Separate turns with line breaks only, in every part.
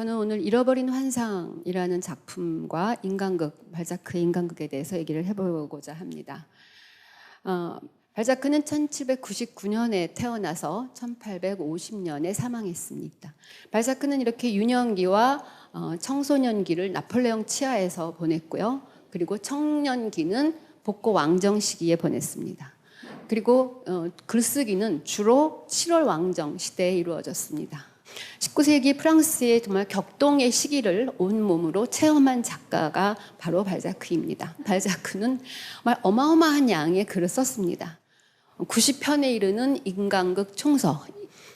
저는 오늘 잃어버린 환상이라는 작품과 인간극, 발자크의 인간극에 대해서 얘기를 해보고자 합니다. 발자크는 1799년에 태어나서 1850년에 사망했습니다. 발자크는 이렇게 유년기와 청소년기를 나폴레옹 치하에서 보냈고요. 그리고 청년기는 복고 왕정 시기에 보냈습니다. 그리고 글쓰기는 주로 7월 왕정 시대에 이루어졌습니다. 19세기 프랑스의 정말 격동의 시기를 온몸으로 체험한 작가가 바로 발자크입니다. 발자크는 정말 어마어마한 양의 글을 썼습니다. 90편에 이르는 인간극 총서,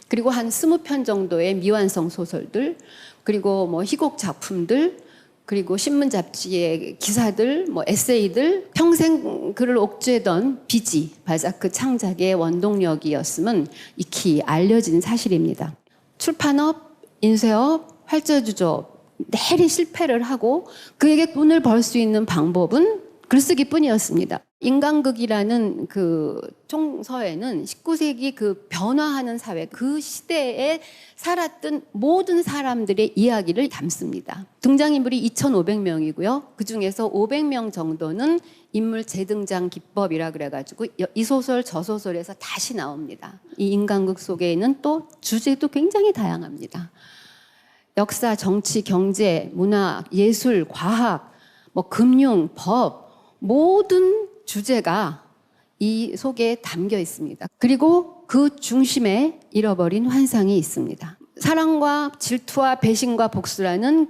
그리고 한 20편 정도의 미완성 소설들, 그리고 희곡 작품들, 그리고 신문 잡지의 기사들, 에세이들, 평생 그를 옥죄던 비지, 발자크 창작의 원동력이었음은 익히 알려진 사실입니다. 출판업, 인쇄업, 활자주조업 내리 실패를 하고 그에게 돈을 벌 수 있는 방법은 글쓰기뿐이었습니다. 인간극이라는 그 총서에는 19세기 그 변화하는 사회, 그 시대에 살았던 모든 사람들의 이야기를 담습니다. 등장인물이 2,500명이고요. 그 중에서 500명 정도는 인물 재등장 기법이라 그래가지고 이 소설 저 소설에서 다시 나옵니다. 이 인간극 속에는 또 주제도 굉장히 다양합니다. 역사, 정치, 경제, 문화, 예술, 과학, 금융, 법, 모든 주제가 이 속에 담겨 있습니다. 그리고 그 중심에 잃어버린 환상이 있습니다. 사랑과 질투와 배신과 복수라는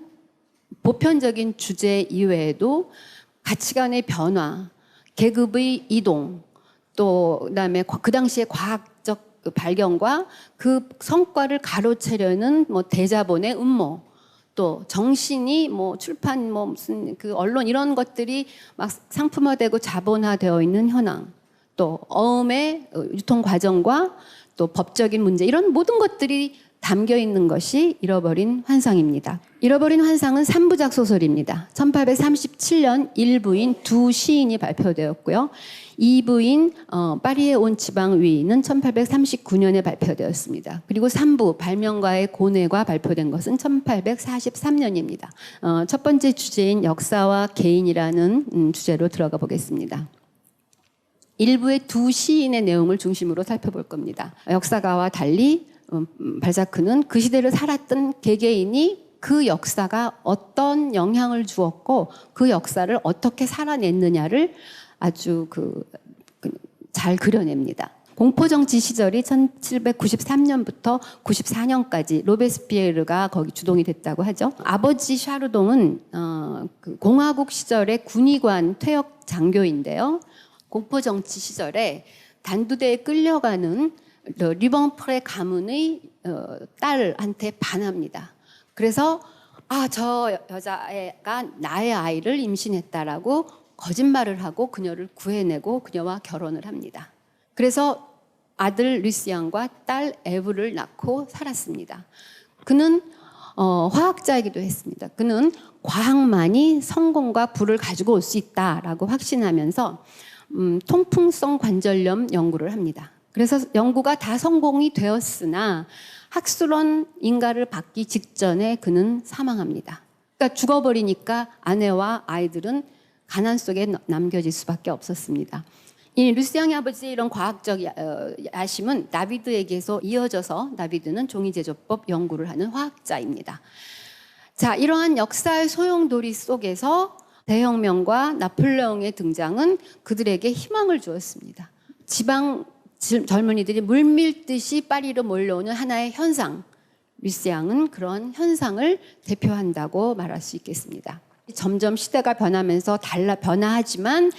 보편적인 주제 이외에도 가치관의 변화, 계급의 이동, 또 그다음에 그 당시의 과학적 발견과 그 성과를 가로채려는 대자본의 음모, 또 정신이 출판 무슨 그 언론 이런 것들이 막 상품화되고 자본화되어 있는 현황, 또 어음의 유통 과정과 또 법적인 문제, 이런 모든 것들이 담겨 있는 것이 잃어버린 환상입니다. 잃어버린 환상은 3부작 소설입니다. 1837년 1부인 두 시인이 발표되었고요. 2부인 파리에 온 지방위는 1839년에 발표되었습니다. 그리고 3부 발명가의 고뇌가 발표된 것은 1843년입니다. 첫 번째 주제인 역사와 개인이라는 주제로 들어가 보겠습니다. 1부의 두 시인의 내용을 중심으로 살펴볼 겁니다. 역사가와 달리 발자크는 그 시대를 살았던 개개인이 그 역사가 어떤 영향을 주었고 그 역사를 어떻게 살아냈느냐를 아주 잘 그려냅니다. 공포정치 시절이 1793년부터 94년까지 로베스피에르가 거기 주동이 됐다고 하죠. 아버지 샤르동은 공화국 시절의 군의관 퇴역 장교인데요. 공포정치 시절에 단두대에 끌려가는 리봉프레 가문의 딸한테 반합니다. 그래서 저 여자가 나의 아이를 임신했다라고 거짓말을 하고 그녀를 구해내고 그녀와 결혼을 합니다. 그래서 아들 루시앙과 딸 에브를 낳고 살았습니다. 그는 화학자이기도 했습니다. 그는 과학만이 성공과 부를 가지고 올 수 있다라고 확신하면서 통풍성 관절염 연구를 합니다. 그래서 연구가 다 성공이 되었으나 학술원 인가를 받기 직전에 그는 사망합니다. 그러니까 죽어버리니까 아내와 아이들은 가난 속에 남겨질 수밖에 없었습니다. 이 루시앙의 아버지의 이런 과학적 야심은 다비드에게서 이어져서 다비드는 종이제조법 연구를 하는 화학자입니다. 자, 이러한 역사의 소용돌이 속에서 대혁명과 나폴레옹의 등장은 그들에게 희망을 주었습니다. 지방 젊은이들이 물밀듯이 파리로 몰려오는 하나의 현상, 루시앙은 그런 현상을 대표한다고 말할 수 있겠습니다. 점점 시대가 변하면서 변화하지만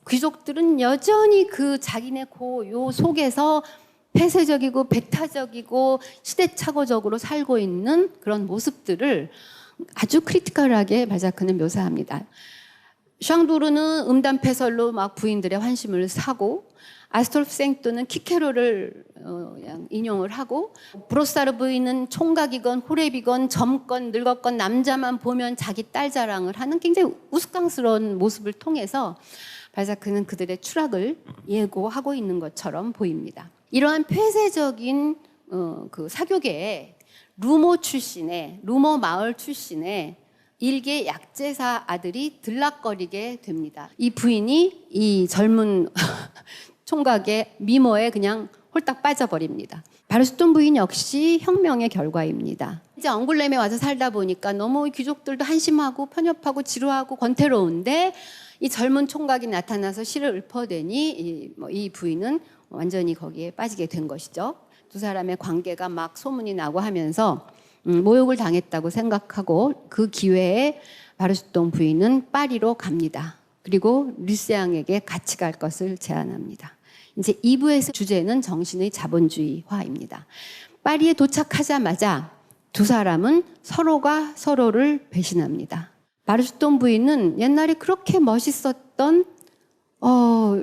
귀족들은 여전히 그 자기네 고요 속에서 폐쇄적이고 배타적이고 시대착오적으로 살고 있는 그런 모습들을 아주 크리티컬하게 발자크는 묘사합니다. 샹두르는 음담패설로 막 부인들의 환심을 사고, 아스톨프 생토는 키케로를 인용을 하고, 브로사르 부인은 총각이건 호랩이건 젊건 늙었건 남자만 보면 자기 딸 자랑을 하는 굉장히 우스꽝스러운 모습을 통해서 발자크는 그들의 추락을 예고하고 있는 것처럼 보입니다. 이러한 폐쇄적인 그 사교계에 루모 마을 출신의 일개 약제사 아들이 들락거리게 됩니다. 이 부인이 이 젊은 총각의 미모에 그냥 홀딱 빠져버립니다. 바르수돈 부인 역시 혁명의 결과입니다. 이제 엉굴렘에 와서 살다 보니까 너무 귀족들도 한심하고 편협하고 지루하고 권태로운데 이 젊은 총각이 나타나서 시를 읊어대니 이 부인은 완전히 거기에 빠지게 된 것이죠. 두 사람의 관계가 막 소문이 나고 하면서 모욕을 당했다고 생각하고 그 기회에 바르수돈 부인은 파리로 갑니다. 그리고 류세앙에게 같이 갈 것을 제안합니다. 이제 2부에서 주제는 정신의 자본주의화입니다. 파리에 도착하자마자 두 사람은 서로가 서로를 배신합니다. 바르수돈 부인은 옛날에 그렇게 멋있었던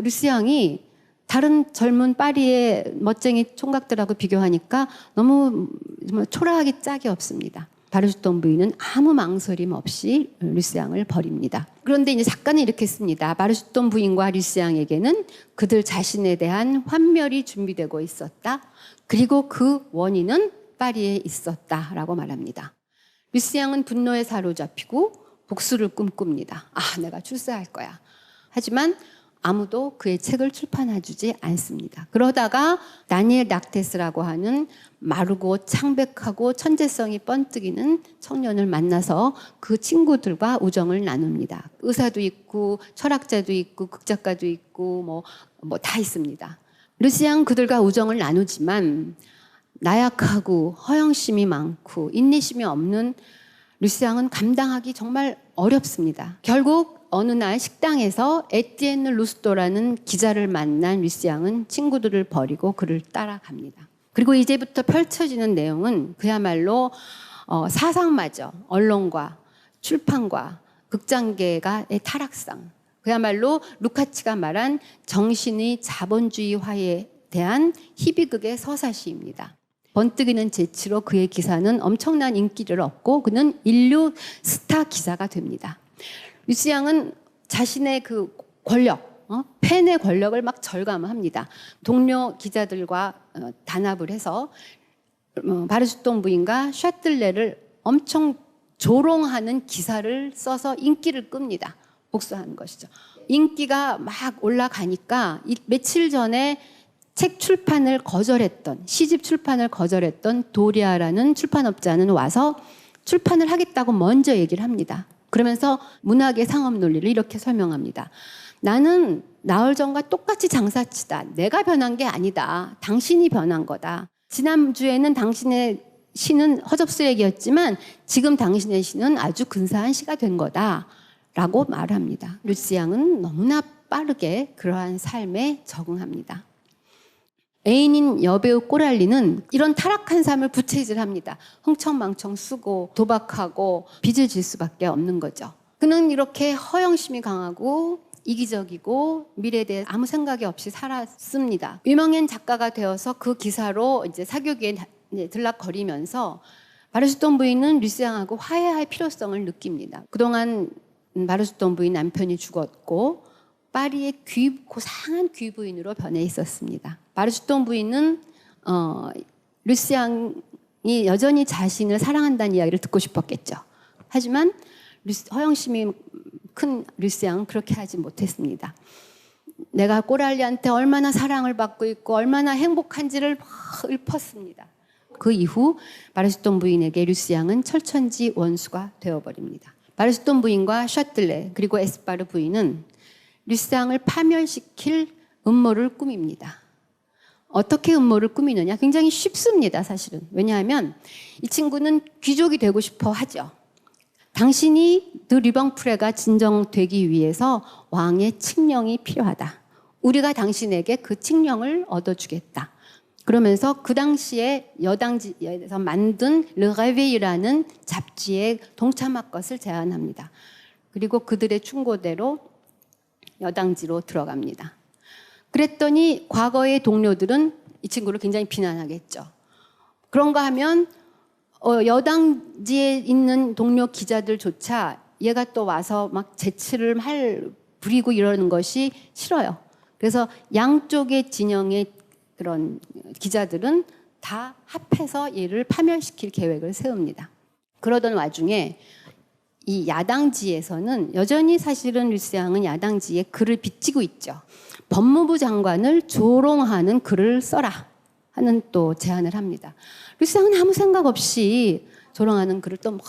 류세앙이 다른 젊은 파리의 멋쟁이 총각들하고 비교하니까 너무 정말 초라하기 짝이 없습니다. 바르수돈 부인은 아무 망설임 없이 류세앙을 버립니다. 그런데 이제 작가는 이렇게 씁니다. 바르수돈 부인과 류세앙에게는 그들 자신에 대한 환멸이 준비되고 있었다. 그리고 그 원인은 파리에 있었다라고 말합니다. 류세앙은 분노에 사로잡히고 복수를 꿈꿉니다. 내가 출세할 거야. 하지만 아무도 그의 책을 출판해주지 않습니다. 그러다가 다니엘 락테스라고 하는 마르고 창백하고 천재성이 번뜩이는 청년을 만나서 그 친구들과 우정을 나눕니다. 의사도 있고 철학자도 있고 극작가도 있고 뭐 다 있습니다. 류세앙 그들과 우정을 나누지만 나약하고 허영심이 많고 인내심이 없는 류세앙은 감당하기 정말 어렵습니다. 결국 어느 날 식당에서 에티엔느 루스도라는 기자를 만난 류세앙은 친구들을 버리고 그를 따라갑니다. 그리고 이제부터 펼쳐지는 내용은 그야말로 사상마저 언론과 출판과 극장계의 타락상, 그야말로 루카치가 말한 정신의 자본주의화에 대한 희비극의 서사시입니다. 번뜩이는 재치로 그의 기사는 엄청난 인기를 얻고 그는 인류 스타 기자가 됩니다. 류세앙은 자신의 그 권력, 팬의 권력을 막 절감합니다. 동료 기자들과 단합을 해서 바르수돈 부인과 샤틀레를 엄청 조롱하는 기사를 써서 인기를 끕니다. 복수하는 것이죠. 인기가 막 올라가니까 며칠 전에 책 출판을 거절했던, 시집 출판을 거절했던 도리아라는 출판업자는 와서 출판을 하겠다고 먼저 얘기를 합니다. 그러면서 문학의 상업 논리를 이렇게 설명합니다. 나는 나흘 전과 똑같이 장사치다. 내가 변한 게 아니다. 당신이 변한 거다. 지난주에는 당신의 시는 허접스레기였지만 지금 당신의 시는 아주 근사한 시가 된 거다. 라고 말합니다. 류세앙은 너무나 빠르게 그러한 삶에 적응합니다. 애인인 여배우 꼬랄리는 이런 타락한 삶을 부채질합니다. 흥청망청 쓰고 도박하고 빚을 질 수밖에 없는 거죠. 그는 이렇게 허영심이 강하고 이기적이고 미래에 대해 아무 생각이 없이 살았습니다. 유명한 작가가 되어서 그 기사로 이제 사교계에 들락거리면서 바르수돈 부인은 류세앙하고 화해할 필요성을 느낍니다. 그동안 바르수돈 부인 남편이 죽었고 파리의 고상한 귀부인으로 변해 있었습니다. 바르수돈 부인은 류세앙이 여전히 자신을 사랑한다는 이야기를 듣고 싶었겠죠. 하지만 허영심이 큰 류세앙은 그렇게 하지 못했습니다. 내가 꼬랄리한테 얼마나 사랑을 받고 있고 얼마나 행복한지를 막 읊었습니다. 그 이후 바르수돈 부인에게 류세앙은 철천지 원수가 되어버립니다. 바르수돈 부인과 샤틀레 그리고 에스파르 부인은 류세앙을 파멸시킬 음모를 꾸밉니다. 어떻게 음모를 꾸미느냐? 굉장히 쉽습니다, 사실은. 왜냐하면 이 친구는 귀족이 되고 싶어 하죠. 당신이 드 르방프레가 진정되기 위해서 왕의 칙령이 필요하다. 우리가 당신에게 그 칙령을 얻어주겠다. 그러면서 그 당시에 여당지에서 만든 르레베이라는 잡지에 동참할 것을 제안합니다. 그리고 그들의 충고대로 여당지로 들어갑니다. 그랬더니 과거의 동료들은 이 친구를 굉장히 비난하겠죠. 그런가 하면 여당지에 있는 동료 기자들조차 얘가 또 와서 막 재치를 부리고 이러는 것이 싫어요. 그래서 양쪽의 진영의 그런 기자들은 다 합해서 얘를 파멸시킬 계획을 세웁니다. 그러던 와중에 이 야당지에서는 여전히 사실은 류스양은 야당지에 글을 빚지고 있죠. 법무부 장관을 조롱하는 글을 써라 하는 또 제안을 합니다. 류스양은 아무 생각 없이 조롱하는 글을 또 막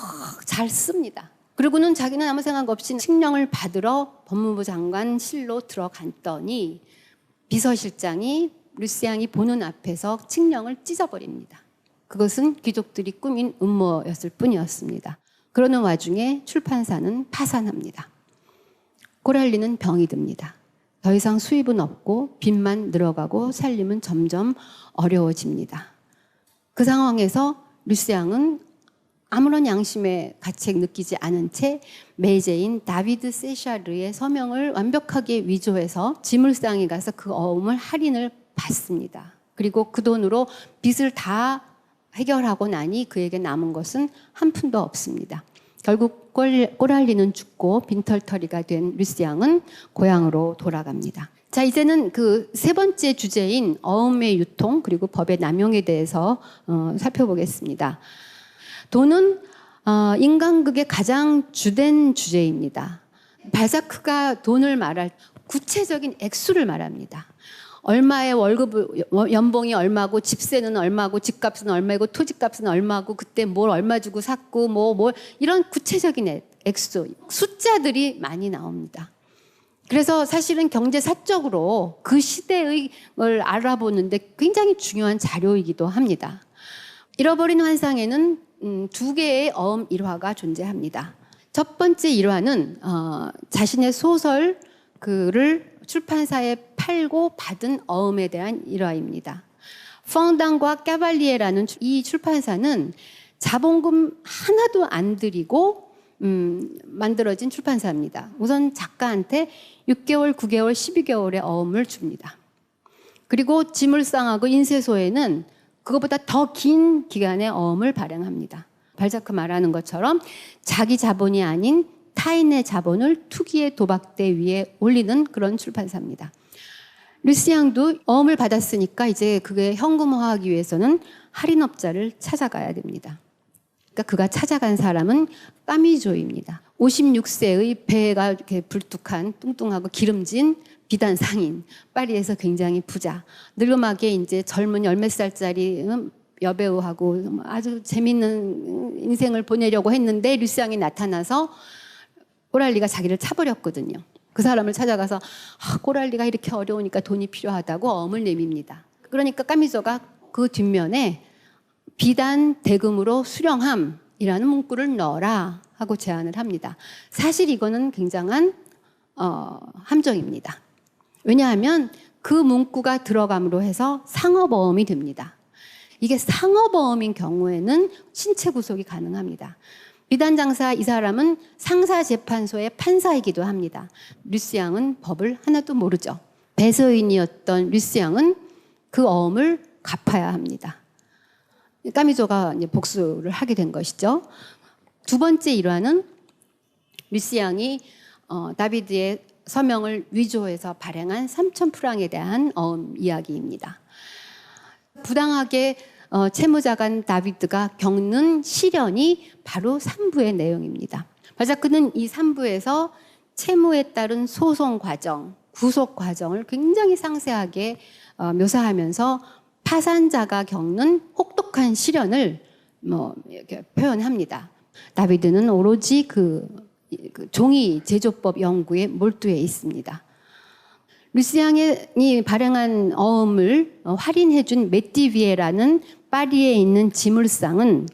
잘 씁니다. 그리고는 자기는 아무 생각 없이 칙령을 받으러 법무부 장관실로 들어갔더니 비서실장이 류스양이 보는 앞에서 칙령을 찢어버립니다. 그것은 귀족들이 꾸민 음모였을 뿐이었습니다. 그러는 와중에 출판사는 파산합니다. 꼬랄리는 병이 듭니다. 더 이상 수입은 없고 빚만 늘어가고 살림은 점점 어려워집니다. 그 상황에서 류스양은 아무런 양심의 가책 느끼지 않은 채 매제인 다비드 세샤르의 서명을 완벽하게 위조해서 지물상에 가서 그 어음을 할인을 받습니다. 그리고 그 돈으로 빚을 다 해결하고 나니 그에게 남은 것은 한 푼도 없습니다. 결국 꼬랄리는 죽고 빈털터리가 된 류스양은 고향으로 돌아갑니다. 자, 이제는 그 세 번째 주제인 어음의 유통 그리고 법의 남용에 대해서 살펴보겠습니다. 돈은 인간극의 가장 주된 주제입니다. 발자크가 돈을 말할 구체적인 액수를 말합니다. 얼마의 연봉이 얼마고 집세는 얼마고 집값은 얼마고 토지값은 얼마고 그때 뭘 얼마 주고 샀고 뭘 이런 구체적인 액수, 숫자들이 많이 나옵니다. 그래서 사실은 경제사적으로 그 시대의 걸 알아보는데 굉장히 중요한 자료이기도 합니다. 잃어버린 환상에는 두 개의 어음 일화가 존재합니다. 첫 번째 일화는 자신의 소설 글을 출판사에 팔고 받은 어음에 대한 일화입니다. 펑당과 까발리에라는 이 출판사는 자본금 하나도 안 들이고 만들어진 출판사입니다. 우선 작가한테 6개월, 9개월, 12개월의 어음을 줍니다. 그리고 지물상하고 인쇄소에는 그것보다 더 긴 기간의 어음을 발행합니다. 발자크 말하는 것처럼 자기 자본이 아닌 타인의 자본을 투기의 도박대 위에 올리는 그런 출판사입니다. 류스양도 어음을 받았으니까 이제 그게 현금화하기 위해서는 할인업자를 찾아가야 됩니다. 그러니까 그가 찾아간 사람은 까미조입니다. 56세의 배가 이렇게 불뚝한 뚱뚱하고 기름진 비단 상인, 파리에서 굉장히 부자, 늙음하게 이제 젊은 10몇 살짜리 여배우하고 아주 재밌는 인생을 보내려고 했는데 류스양이 나타나서 꼬랄리가 자기를 차버렸거든요. 그 사람을 찾아가서 꼬랄리가 이렇게 어려우니까 돈이 필요하다고 어음을 내밉니다. 그러니까 까미조가 그 뒷면에 비단 대금으로 수령함이라는 문구를 넣어라 하고 제안을 합니다. 사실 이거는 굉장한 함정입니다. 왜냐하면 그 문구가 들어감으로 해서 상업어음이 됩니다. 이게 상업어음인 경우에는 신체 구속이 가능합니다. 비단장사 이 사람은 상사재판소의 판사이기도 합니다. 류스양은 법을 하나도 모르죠. 배서인이었던 류스양은 그 어음을 갚아야 합니다. 까미조가 이제 복수를 하게 된 것이죠. 두 번째 일화는 류스양이 다비드의 서명을 위조해서 발행한 3,000프랑에 대한 어음 이야기입니다. 부당하게 채무자간 다비드가 겪는 시련이 바로 3부의 내용입니다. 발자크는 이 3부에서 채무에 따른 소송 과정, 구속 과정을 굉장히 상세하게 묘사하면서 파산자가 겪는 혹독한 시련을 이렇게 표현합니다. 다비드는 오로지 그 종이 제조법 연구에 몰두해 있습니다. 류스양이 발행한 어음을 할인해준 메티비에라는 파리에 있는 지물상은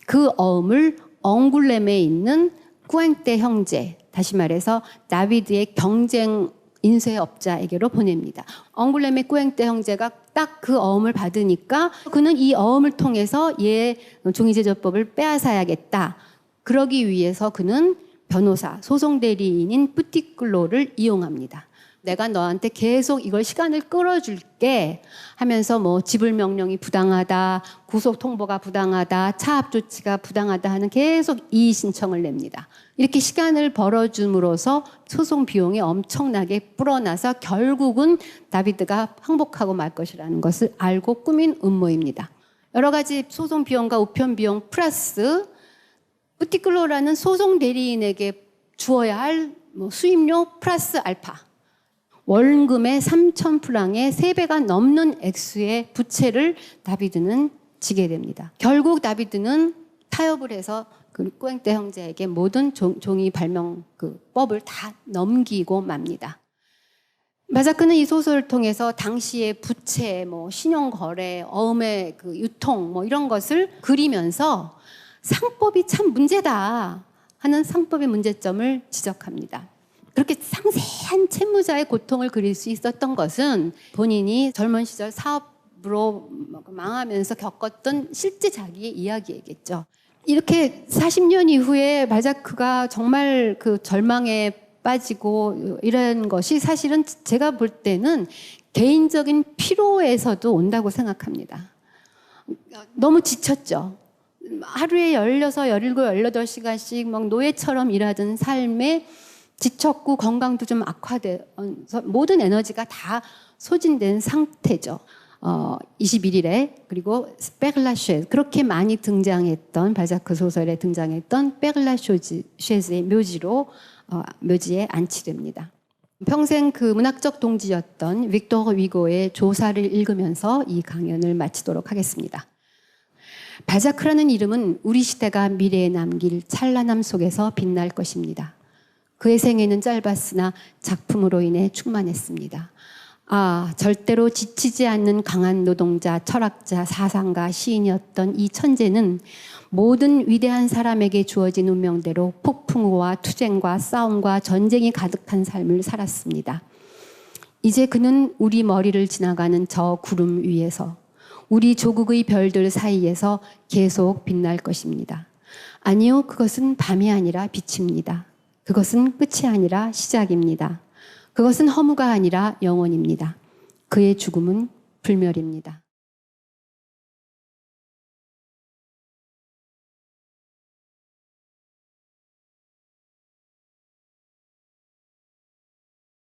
그 어음을 엉굴렘에 있는 꾸앙떼 형제, 다시 말해서 다비드의 경쟁 인쇄업자에게로 보냅니다. 엉굴렘의 꾸앙떼 형제가 딱 그 어음을 받으니까 그는 이 어음을 통해서 얘 종이제조법을 빼앗아야겠다. 그러기 위해서 그는 변호사, 소송대리인인 뿌티클로를 이용합니다. 내가 너한테 계속 이걸 시간을 끌어줄게 하면서 뭐 지불 명령이 부당하다, 구속 통보가 부당하다, 차압 조치가 부당하다 하는 계속 이의 신청을 냅니다. 이렇게 시간을 벌어줌으로써 소송 비용이 엄청나게 불어나서 결국은 다비드가 항복하고 말 것이라는 것을 알고 꾸민 음모입니다. 여러 가지 소송 비용과 우편 비용 플러스 뿌티클로라는 소송 대리인에게 주어야 할 수임료 플러스 알파. 원금의 3,000프랑의 3배가 넘는 액수의 부채를 다비드는 지게 됩니다. 결국 다비드는 타협을 해서 그 꾸앵떼 형제에게 모든 종이 발명 법을 다 넘기고 맙니다. 바자크는 이 소설을 통해서 당시의 부채, 신용거래, 어음의 유통 이런 것을 그리면서 상법이 참 문제다 하는 상법의 문제점을 지적합니다. 그렇게 상세한 채무자의 고통을 그릴 수 있었던 것은 본인이 젊은 시절 사업으로 망하면서 겪었던 실제 자기의 이야기이겠죠. 이렇게 40년 이후에 발자크가 정말 절망에 빠지고 이런 것이 사실은 제가 볼 때는 개인적인 피로에서도 온다고 생각합니다. 너무 지쳤죠. 하루에 16, 17, 18시간씩 막 노예처럼 일하던 삶에 지쳤고 건강도 좀 악화돼서 모든 에너지가 다 소진된 상태죠. 21일에 그리고 페르라쉐즈 그렇게 많이 등장했던 발자크 소설에 등장했던 페르라쉐즈의 묘지에 안치됩니다. 평생 문학적 동지였던 빅토르 위고의 조사를 읽으면서 이 강연을 마치도록 하겠습니다. 발자크라는 이름은 우리 시대가 미래에 남길 찬란함 속에서 빛날 것입니다. 그의 생애는 짧았으나 작품으로 인해 충만했습니다. 절대로 지치지 않는 강한 노동자, 철학자, 사상가, 시인이었던 이 천재는 모든 위대한 사람에게 주어진 운명대로 폭풍우와 투쟁과 싸움과 전쟁이 가득한 삶을 살았습니다. 이제 그는 우리 머리를 지나가는 저 구름 위에서 우리 조국의 별들 사이에서 계속 빛날 것입니다. 아니요, 그것은 밤이 아니라 빛입니다. 그것은 끝이 아니라 시작입니다. 그것은 허무가 아니라 영원입니다. 그의 죽음은 불멸입니다.